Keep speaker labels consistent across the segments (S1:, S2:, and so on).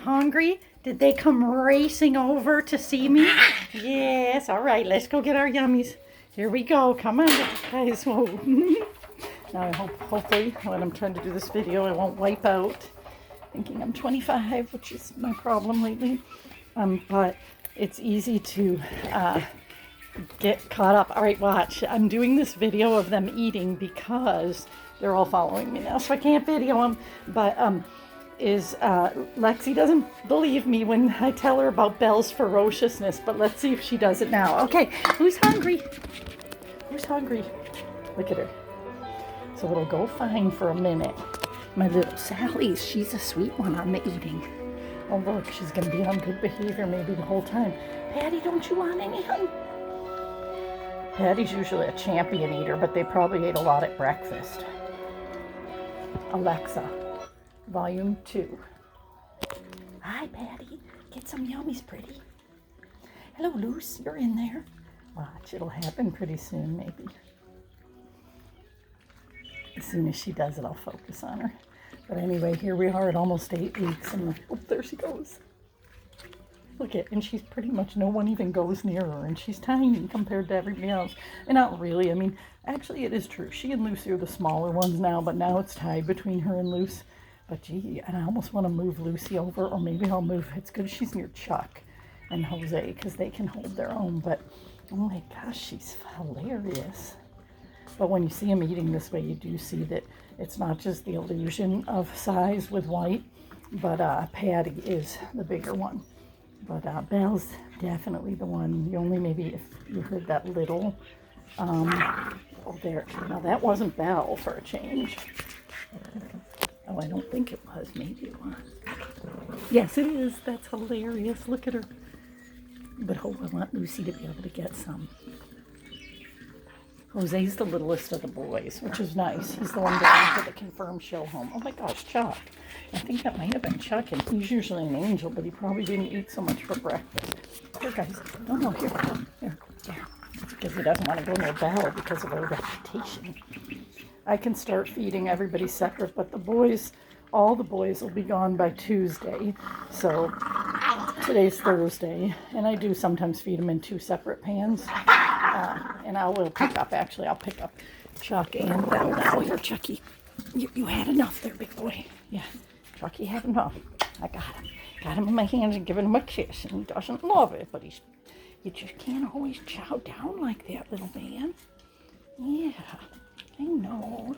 S1: Hungry? Did they come racing over to see me? Yes, all right, let's go get our yummies. Here we go. Come on, guys. Whoa. Now I hopefully when I'm trying to do this video, I won't wipe out thinking I'm 25, which is my problem lately. But it's easy to get caught up. All right, watch. I'm doing this video of them eating because they're all following me now, so I can't video them. But Lexi doesn't believe me when I tell her about Belle's ferociousness, but let's see if she does it now. Okay, who's hungry? Who's hungry? Look at her. So it'll go fine for a minute. My little Sally's, she's a sweet one on the eating. Oh look, she's gonna be on good behavior maybe the whole time. Patty, don't you want any, hun? Patty's usually a champion eater, but they probably ate a lot at breakfast. Alexa, volume 2. Hi, Patty. Get some yummies, pretty. Hello, Luce. You're in there. Watch, it'll happen pretty soon, maybe. As soon as she does it, I'll focus on her. But anyway, here we are at almost 8 weeks, and oh, there she goes. Look at, and she's pretty much, no one even goes near her, and she's tiny compared to everybody else. And not really, I mean, actually it is true. She and Lucy are the smaller ones now, but now it's tied between her and Luce. But gee, and I almost want to move Lucy over, or maybe I'll move, it's good she's near Chuck and Jose, because they can hold their own. But oh my gosh, she's hilarious. But when you see them eating this way, you do see that it's not just the illusion of size with White, but Patty is the bigger one. But Belle's definitely the one. You only maybe if you heard that little, oh there, now that wasn't Belle for a change. Oh, I don't think it was, maybe it was. Yes, it is, that's hilarious, look at her. But I want Lucy to be able to get some. Jose's the littlest of the boys, which is nice. He's the one going to the confirmed show home. Oh my gosh, Chuck. I think that might have been Chuck, and he's usually an angel, but he probably didn't eat so much for breakfast. Here, guys. No, here. Because he doesn't want to go near Belle because of her reputation. I can start feeding everybody separate, but the boys, all the boys will be gone by Tuesday. So today's Thursday, and I do sometimes feed them in 2 separate pans. And I will pick up, actually, I'll pick up Chuck and Belle now. Here, Chucky, you had enough there, big boy. Yeah, Chucky had enough. I got him. Got him in my hands and giving him a kiss, and he doesn't love it, but you just can't always chow down like that, little man. Yeah, I know.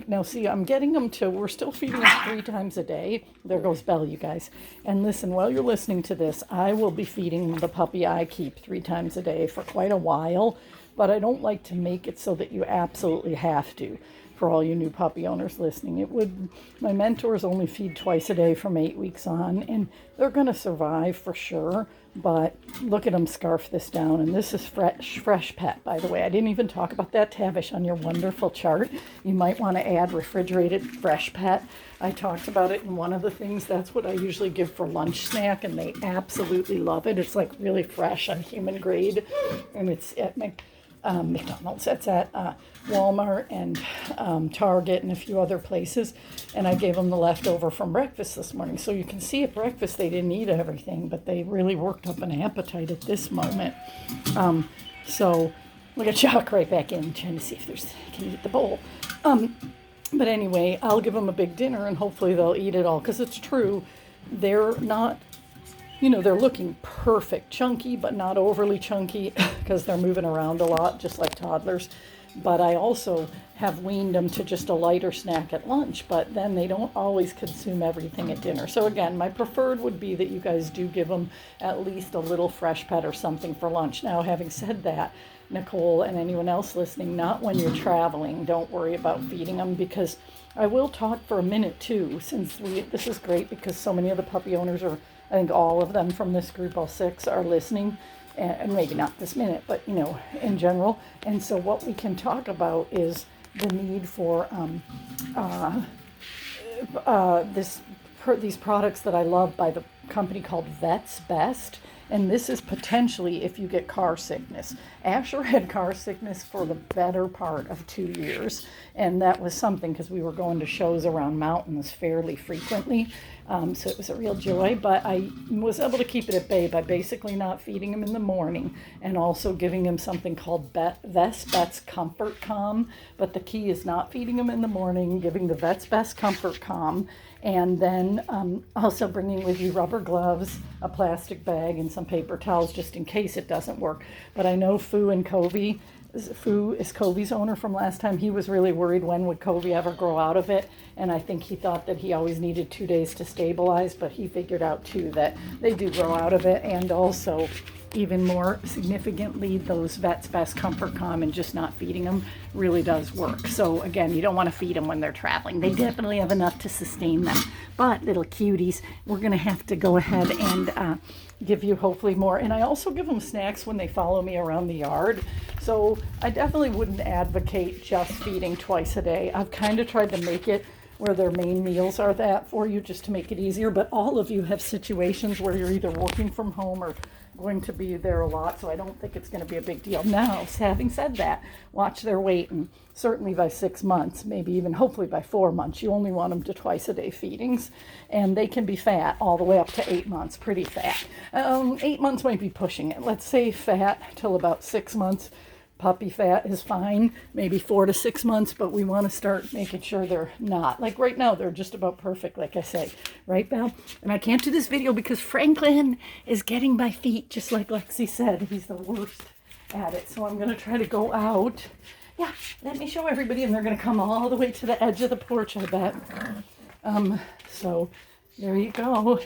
S1: Now see, I'm getting them to, we're still feeding them 3 times a day. There goes Belle, you guys. And listen, while you're listening to this, I will be feeding the puppy I keep 3 times a day for quite a while, but I don't like to make it so that you absolutely have to. For all you new puppy owners listening, my mentors only feed twice a day from 8 weeks on, and they're going to survive for sure. But look at them scarf this down, and this is fresh pet, by the way. I didn't even talk about that, Tavish, on your wonderful chart. You might want to add refrigerated fresh pet. I talked about it in one of the things. That's what I usually give for lunch snack, and they absolutely love it. It's like really fresh on human grade, and it's at McDonald's. It's at Walmart and Target and a few other places. And I gave them the leftover from breakfast this morning. So you can see at breakfast they didn't eat everything, but they really worked up an appetite at this moment. So look at Chuck right back in, trying to see if can eat the bowl. But anyway, I'll give them a big dinner and hopefully they'll eat it all, because it's true, they're not, they're looking perfect, chunky, but not overly chunky because they're moving around a lot, just like toddlers. But I also have weaned them to just a lighter snack at lunch, but then they don't always consume everything at dinner. So again, my preferred would be that you guys do give them at least a little fresh pet or something for lunch. Now, having said that, Nicole and anyone else listening, not when you're traveling. Don't worry about feeding them, because I will talk for a minute too, since this is great because so many of the puppy owners are, I think all of them from this group, all 6, are listening, and maybe not this minute, but in general. And so what we can talk about is the need for these products that I love by the company called Vet's Best. And this is potentially if you get car sickness. Asher had car sickness for the better part of 2 years. And that was something because we were going to shows around mountains fairly frequently. So it was a real joy, but I was able to keep it at bay by basically not feeding him in the morning and also giving him something called Vet's Best Comfort Calm. But the key is not feeding him in the morning, giving the Vet's Best Comfort Calm, and then also bringing with you rubber gloves, a plastic bag, and some paper towels just in case it doesn't work. But I know Fu is Covey's owner from last time. He was really worried when would Covey ever grow out of it, and I think he thought that he always needed 2 days to stabilize, but he figured out too that they do grow out of it. And also, even more significantly, those Vet's Best Comfort Calm and just not feeding them really does work. So again, you don't want to feed them when they're traveling. They definitely have enough to sustain them. But little cuties, we're going to have to go ahead and give you hopefully more. And I also give them snacks when they follow me around the yard. So I definitely wouldn't advocate just feeding twice a day. I've kind of tried to make it where their main meals are that for you just to make it easier. But all of you have situations where you're either working from home or going to be there a lot, so I don't think it's going to be a big deal. Now, having said that, watch their weight, and certainly by 6 months, maybe even hopefully by 4 months, you only want them to twice a day feedings, and they can be fat all the way up to 8 months, pretty fat. 8 months might be pushing it. Let's say fat till about 6 months. Puppy fat is fine, maybe 4 to 6 months, but we want to start making sure they're not. Like right now, they're just about perfect, like I say. Right, Belle? And I can't do this video because Franklin is getting my feet, just like Lexi said. He's the worst at it. So I'm going to try to go out. Yeah, let me show everybody, and they're going to come all the way to the edge of the porch, I bet. So there you go.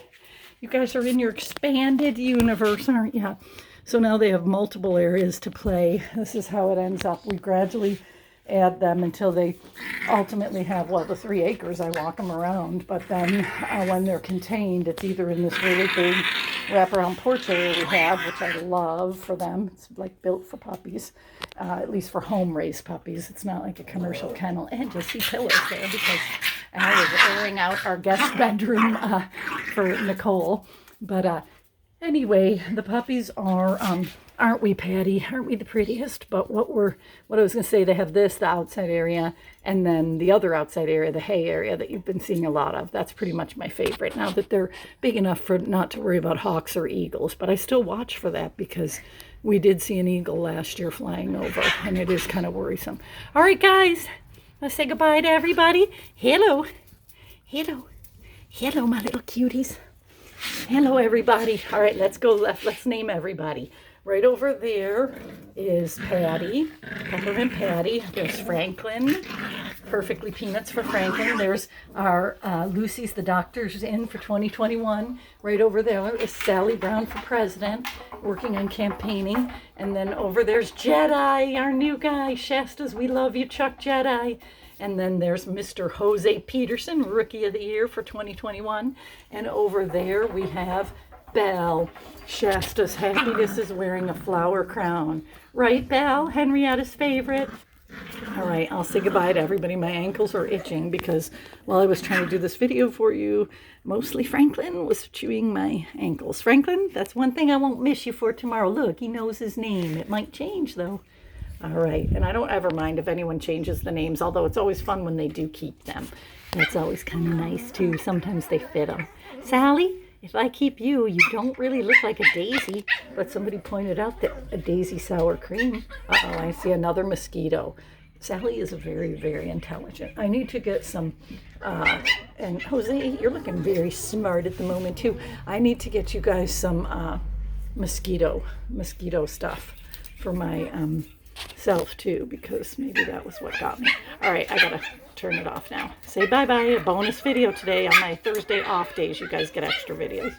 S1: You guys are in your expanded universe, aren't you? So now they have multiple areas to play. This is how it ends up. We gradually add them until they ultimately have, well, the 3 acres. I walk them around. But then when they're contained, it's either in this really big wraparound porch area we have, which I love for them. It's like built for puppies, at least for home-raised puppies. It's not like a commercial kennel. And you'll see pillows there because I was airing out our guest bedroom for Nicole. But anyway, the puppies are, aren't we, Patty? Aren't we the prettiest? But what I was going to say, they have this, the outside area, and then the other outside area, the hay area that you've been seeing a lot of. That's pretty much my favorite now that they're big enough for not to worry about hawks or eagles. But I still watch for that because we did see an eagle last year flying over, and it is kind of worrisome. All right, guys, let's say goodbye to everybody. Hello. Hello. Hello, my little cuties. Hello, everybody. All right, let's go left. Let's name everybody. Right over there is Patty, Peppermint Patty. There's Franklin, Perfectly Peanuts for Franklin. There's our Lucy's the Doctor's in for 2021. Right over there is Sally Brown for President, working on campaigning. And then over there's Jedi, our new guy. Shasta's, we love you, Chuck Jedi. And then there's Mr. Jose Peterson, Rookie of the Year for 2021. And over there we have Belle. Shasta's happiness is wearing a flower crown. Right, Belle? Henrietta's favorite. All right, I'll say goodbye to everybody. My ankles are itching because while I was trying to do this video for you, mostly Franklin was chewing my ankles. Franklin, that's one thing I won't miss you for tomorrow. Look, he knows his name. It might change, though. All right, and I don't ever mind if anyone changes the names, although it's always fun when they do keep them. And it's always kind of nice, too. Sometimes they fit them. Sally, if I keep you, you don't really look like a daisy, but somebody pointed out that a daisy sour cream. Uh-oh, I see another mosquito. Sally is very, very intelligent. I need to get some, and Jose, you're looking very smart at the moment, too. I need to get you guys some mosquito stuff for my self too, because maybe that was what got me. All right, I gotta turn it off now. Say bye-bye. A bonus video today on my Thursday off days. You guys get extra videos.